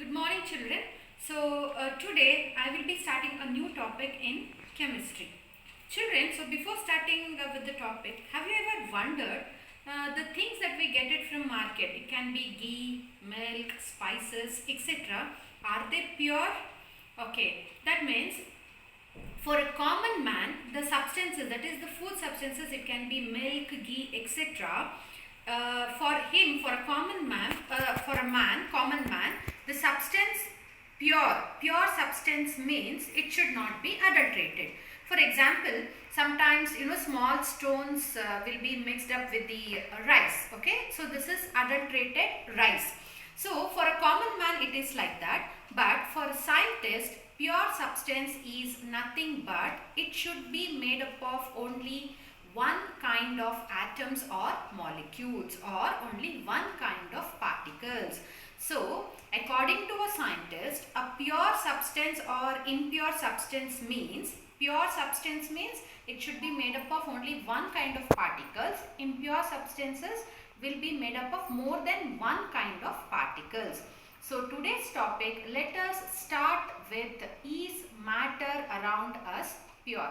Good morning, children. Today I will be starting a new topic in chemistry. Children, so before starting with the topic, have you ever wondered the things that we get it from market? It can be ghee, milk, spices, etc. Are they pure? Okay, that means for a common man, the substances, that is the food substances, it can be milk, ghee, etc. For him, for a common man, common man, the substance pure substance means it should not be adulterated. For example, sometimes small stones will be mixed up with the rice. Okay, so this is adulterated rice. So for a common man, it is like that. But for a scientist, pure substance is nothing but it should be made up of only one kind of atoms or molecules, or only one kind of particles. So according to a scientist, a pure substance or impure substance means, pure substance means it should be made up of only one kind of particles. Impure substances will be made up of more than one kind of particles. So today's topic, let us start with, is matter around us pure?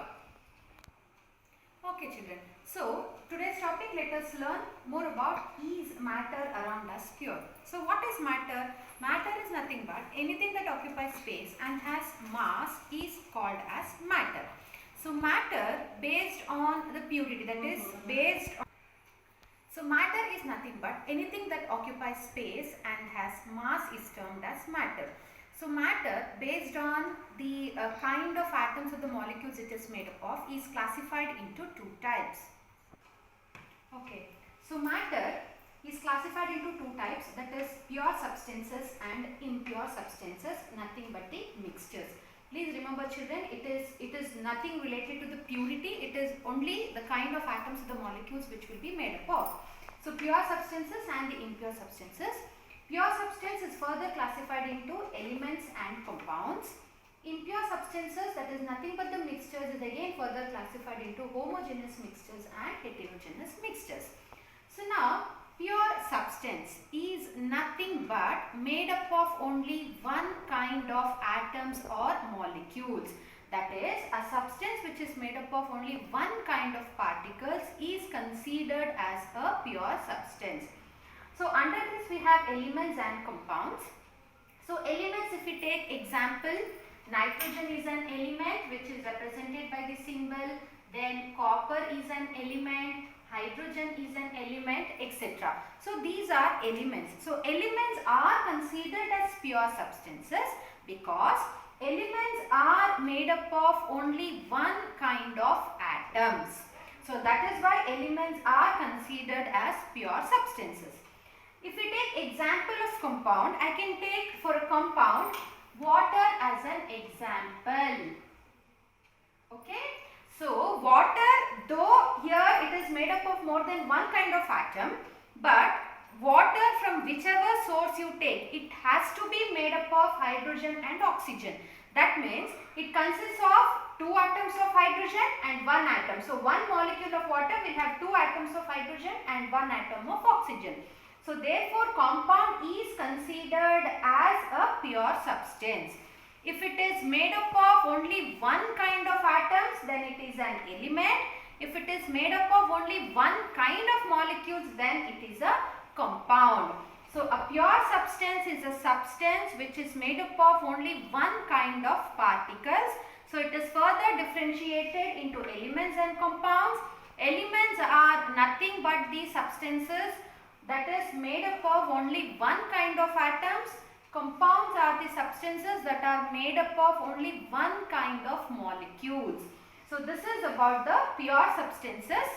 Okay, children. So today's topic, let us learn more about, is matter around us pure? So what is matter? Matter is nothing but anything that occupies space and has mass is called as matter. So matter based on the purity, that is based on, so matter is nothing but anything that occupies space and has mass is termed as matter. So matter based on the kind of atoms of the molecules it is made up of is classified into two types. Okay, so matter is classified into two types, that is pure substances and impure substances, nothing but the mixtures. Please remember, children, it is nothing related to the purity, it is only the kind of atoms of the molecules which will be made up of. So pure substances and the impure substances. Pure substance is further classified into elements and compounds. Impure substances, that is nothing but the mixtures, is again further classified into homogeneous mixtures and heterogeneous mixtures. So now, pure substance is nothing but made up of only one kind of atoms or molecules. That is, a substance which is made up of only one kind of particles is considered as a pure substance. So under this we have elements and compounds. So elements, if we take example, nitrogen is an element which is represented by the symbol, then copper is an element, hydrogen is an element, etc. So these are elements. So elements are considered as pure substances because elements are made up of only one kind of atoms. So that is why elements are considered as pure substances. If we take example of compound, I can take for a compound water as an example. Okay. So water, though here it is made up of more than one kind of atom, but water from whichever source you take, it has to be made up of hydrogen and oxygen. That means it consists of two atoms of hydrogen and one atom. So one molecule of water will have two atoms of hydrogen and one atom of oxygen. So therefore compound is considered as a pure substance. If it is made up of only one kind of atoms, then it is an element. If it is made up of only one kind of molecules, then it is a compound. So a pure substance is a substance which is made up of only one kind of particles. So it is further differentiated into elements and compounds. Elements are nothing but the substances that is made up of only one kind of atoms. Compounds are the substances that are made up of only one kind of molecules. So this is about the pure substances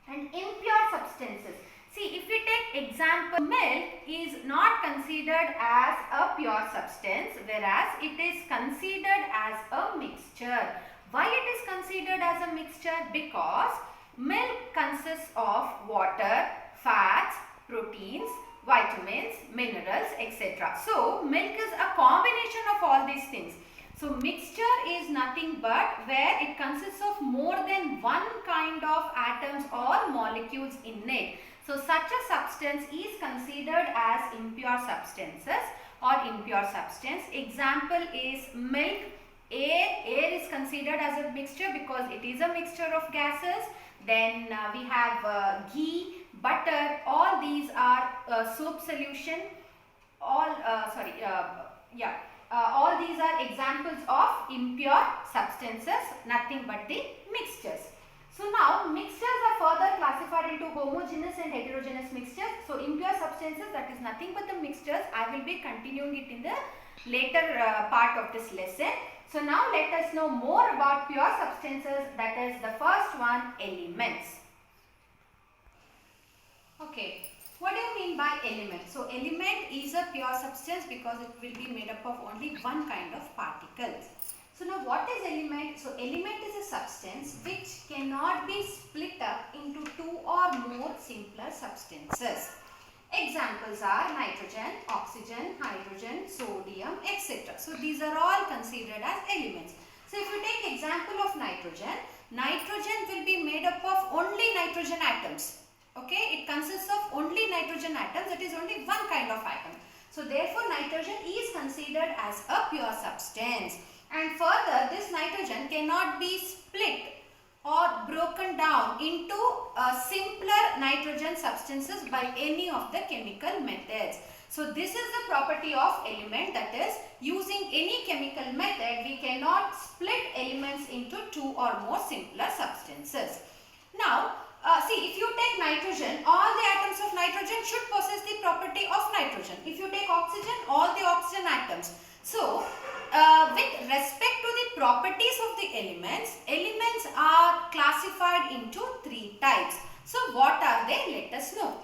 and impure substances. See, if we take example, milk is not considered as a pure substance, whereas it is considered as a mixture. Why it is considered as a mixture? Because milk consists of water, fats, proteins, vitamins, minerals, etc. So milk is a combination of all these things. So mixture is nothing but where it consists of more than one kind of atoms or molecules in it. So such a substance is considered as impure substances. or impure substance. Example is milk, air. Air is considered as a mixture because it is a mixture of gases. Then we have ghee, butter. All these are soap solution. All all these are examples of impure substances, nothing but the mixtures. So now mixtures are further classified into homogeneous and heterogeneous mixtures. So impure substances, that is nothing but the mixtures. I will be continuing it in the later part of this lesson. So now let us know more about pure substances, that is the first one, elements. Okay. What do you mean by element? So element is a pure substance because it will be made up of only one kind of particles. So now what is element? So element is a substance which cannot be split up into two or more simpler substances. Examples are nitrogen, oxygen, hydrogen, sodium, etc. So these are all considered as elements. So if you take example of nitrogen, nitrogen will be made up of only nitrogen atoms. Okay, it consists of only nitrogen atoms, that is only one kind of atom. So therefore nitrogen is considered as a pure substance. And further, this nitrogen cannot be split or broken down into simpler nitrogen substances by any of the chemical methods. So this is the property of element, that is using any chemical method we cannot split elements into two or more simpler substances. Now see, if you take nitrogen, all the atoms of nitrogen should possess the property of nitrogen. If you take oxygen, all the oxygen atoms. So, with respect to the properties of the elements, elements are classified into three types. So, what are they? Let us know.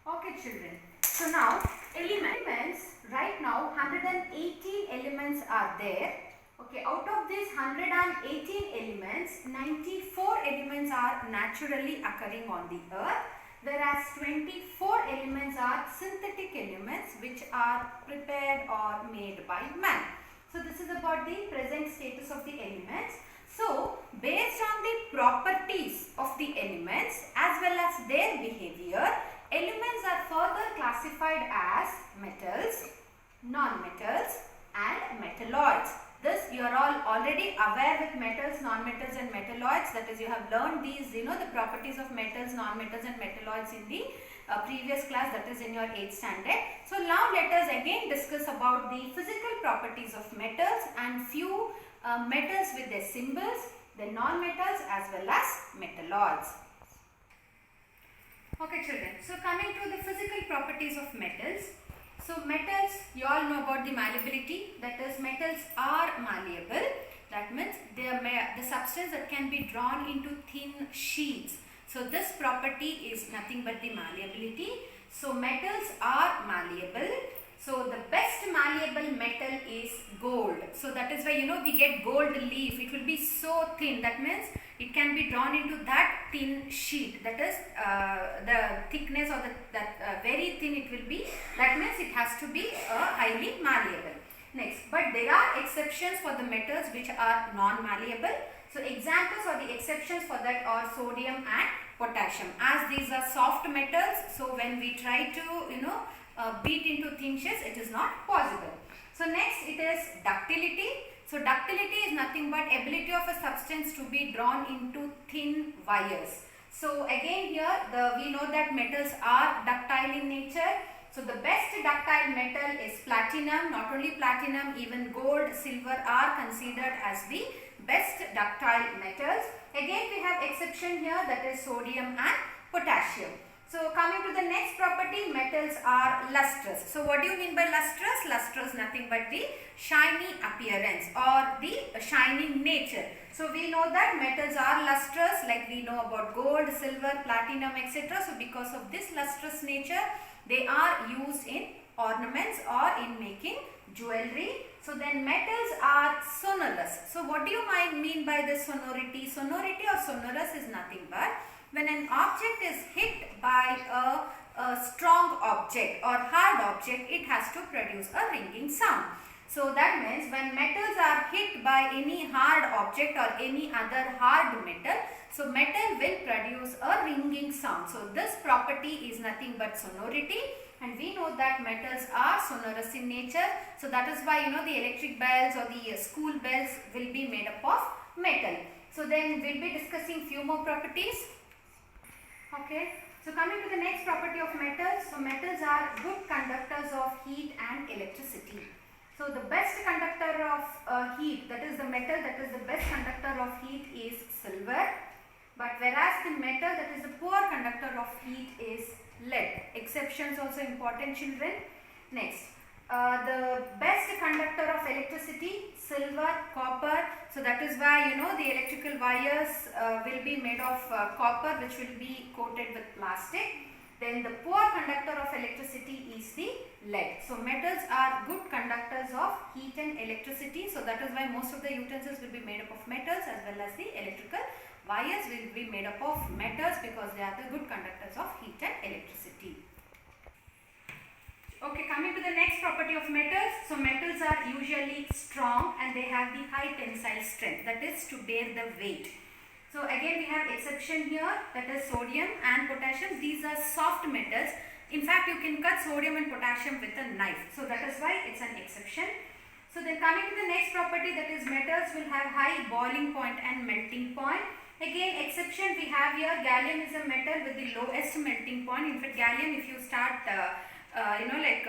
Okay, children. So, now elements, right now 118 elements are there. Okay, out of these 118 elements, 94 elements are naturally occurring on the earth, whereas 24 elements are synthetic elements which are prepared or made by man. So this is about the present status of the elements. So based on the properties of the elements as well as their behavior, elements are further classified as metals, non-metals and metalloids. This you are all already aware with metals, non-metals and metalloids, that is you have learned these, the properties of metals, non-metals and metalloids in the previous class, that is in your 8th standard. So now let us again discuss about the physical properties of metals and few metals with their symbols, the non-metals as well as metalloids. Okay children, so coming to the physical properties of metals. So metals, you all know about the malleability, that is metals are malleable. That means they are the substance that can be drawn into thin sheets. So this property is nothing but the malleability. So metals are malleable. So the best malleable metal is gold. So that is why we get gold leaf. It will be so thin. That means it can be drawn into that thin sheet. That is the thickness or that very thin it will be. That means it has to be highly malleable. Next, but there are exceptions for the metals which are non-malleable. So examples or the exceptions for that are sodium and potassium. As these are soft metals, so when we try to beat into thin sheets, it is not possible. So next it is ductility. So ductility is nothing but ability of a substance to be drawn into thin wires. So again here we know that metals are ductile in nature. So the best ductile metal is platinum. Not only platinum, even gold, silver are considered as the best ductile metals. Again we have exception here, that is sodium and potassium. So coming to the next property, metals are lustrous. So what do you mean by lustrous? Lustrous nothing but the shiny appearance or the shining nature. So we know that metals are lustrous, like we know about gold, silver, platinum, etc. So because of this lustrous nature, they are used in ornaments or in making jewelry. So then metals are sonorous. So what do you mean by the sonority? Sonority or sonorous is nothing but when an object is hit by a strong object or hard object, it has to produce a ringing sound. So that means when metals are hit by any hard object or any other hard metal, so metal will produce a ringing sound. So this property is nothing but sonority. and we know that metals are sonorous in nature. So that is why the electric bells or the school bells will be made up of metal. So then we'll be discussing few more properties. Okay. So coming to the next property of metals. So metals are good conductors of heat and electricity. So the best conductor of heat, that is the metal that is the best conductor of heat, is silver. But whereas the metal that is the poor conductor of heat is lead. Exceptions also important, children. Next, the best conductor of electricity, silver, copper. So that is why the electrical wires will be made of copper, which will be coated with plastic. Then the poor conductor of electricity is the lead. So metals are good conductors of heat and electricity. So that is why most of the utensils will be made up of metals, as well as the electrical wires will be made up of metals, because they are the good conductors of heat and electricity. Okay, coming to the next property of metals. So metals are usually strong and they have the high tensile strength, that is to bear the weight. So again we have exception here, that is sodium and potassium. These are soft metals. In fact, you can cut sodium and potassium with a knife. So that is why it's an exception. So then coming to the next property, that is metals will have high boiling point and melting point. Again, exception we have here, gallium is a metal with the lowest melting point. In fact, gallium, if you start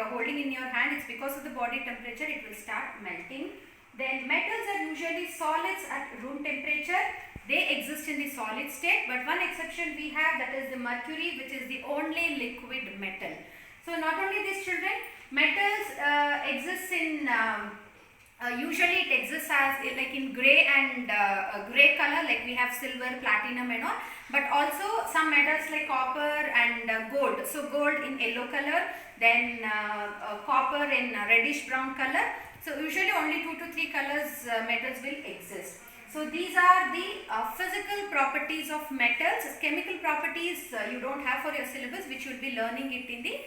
holding in your hand, it's because of the body temperature, it will start melting. Then metals are usually solids at room temperature. They exist in the solid state, but one exception we have, that is the mercury, which is the only liquid metal. So not only these, children, metals exists in usually it exists as like in grey and grey color, like we have silver, platinum and all, but also some metals like copper and gold. So gold in yellow color, then copper in reddish brown color. So usually only 2 to 3 colors metals will exist. So these are the physical properties of metals. Chemical properties you don't have for your syllabus, which you will be learning it in the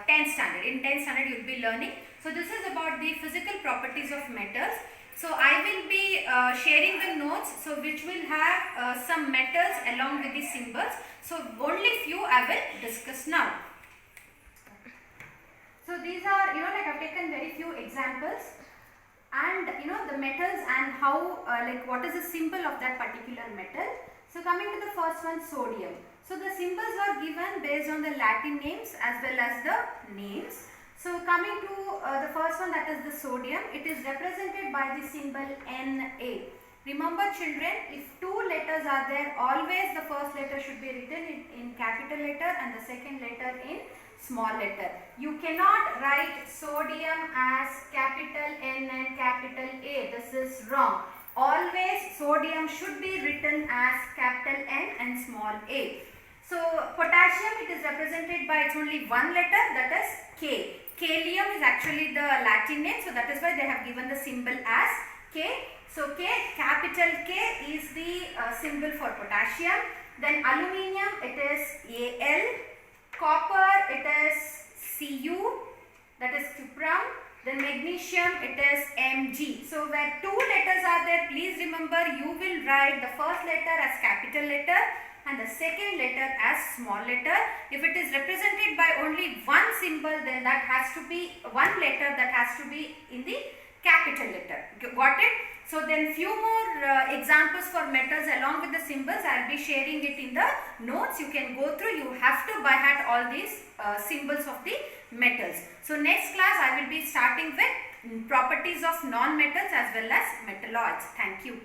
10th standard. In 10th standard you will be learning. So this is about the physical properties of metals. So I will be sharing the notes, so which will have some metals along with the symbols. So only few I will discuss now. So these are, like I have taken very few examples, and the metals and how what is the symbol of that particular metal. So coming to the first one, sodium. So the symbols are given based on the Latin names as well as the names. So coming to the first one, that is the sodium, it is represented by the symbol Na. Remember, children, if 2 letters are there, always the first letter should be written in capital letter and the second letter in small letter. You cannot write sodium as capital N and capital A. This is wrong. Always sodium should be written as capital N and small a. So potassium, it is represented by its only one letter, that is K. Kalium is actually the Latin name, so that is why they have given the symbol as K. So K, capital K is the symbol for potassium. Then aluminium, it is Al. Copper, it is Cu, that is cuprum. Then magnesium, it is Mg. So where 2 letters are there, please remember you will write the first letter as capital letter and the second letter as small letter. If it is represented by only one symbol, then that has to be one letter that has to be in the capital letter. Got it? So then few more examples for metals along with the symbols. I will be sharing it in the notes. You can go through. You have to by heart all these symbols of the metals. So next class I will be starting with properties of non-metals as well as metalloids. Thank you.